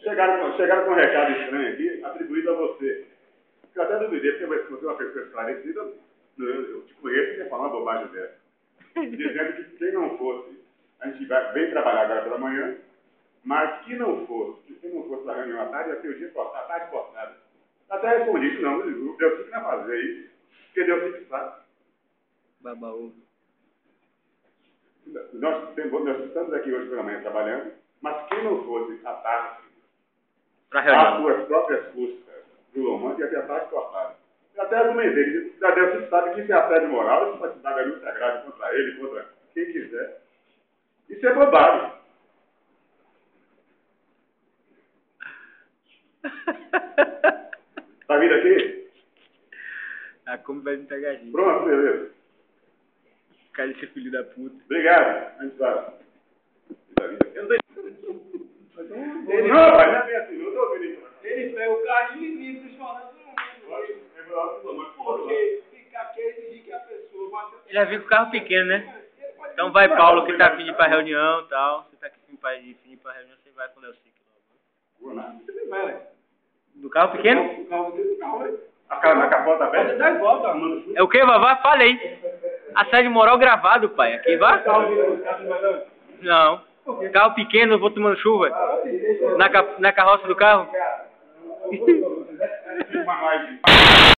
Chegaram com um recado estranho aqui, atribuído a você. Eu até duvidei, porque você é uma pessoa esclarecida, eu te conheço e ia falar uma bobagem dessa. Dizendo que quem não fosse, a gente vem trabalhar agora pela manhã, mas que não fosse, quem não fosse para a reunião à tarde, ia ter o dia cortado, a tarde cortada. Até respondi que não, o Deus que não ia fazer isso, porque Deus que sabe. Babaú. Nós estamos aqui hoje pela manhã trabalhando, mas quem não fosse à tarde, às suas próprias custas, do Lomante, ia ter a tarde cortada. Eu até argumentei, já Deus que sabe que isso é assédio moral, isso pode dar denúncia grave contra ele, contra quem quiser. Isso é bobagem. Tá vindo aqui? Ah, como vai me pegar gente. Pronto, beleza. Cara, esse filho da puta. Obrigado. A gente vai. Eu não sei. Não, mas não é bem assim, não estou ouvindo isso. Ele pega o carrinho e livre chorando. Porque fica aqui e exigir que a pessoa bate. Ele já viu com o carro pequeno, né? Então vai Paulo que tá afim de ir pra reunião e tal. Você tá afim de ir pra reunião, você vai com o Nelcic. Você vai, né? Do carro pequeno? O carro dentro do carro, né? A capota aberta? Você dá igual, tá? É o que, Vavá? Falei. Assédio moral gravado, pai. Aqui, vá? Não. Carro pequeno, eu vou tomando chuva. Na carroça do carro?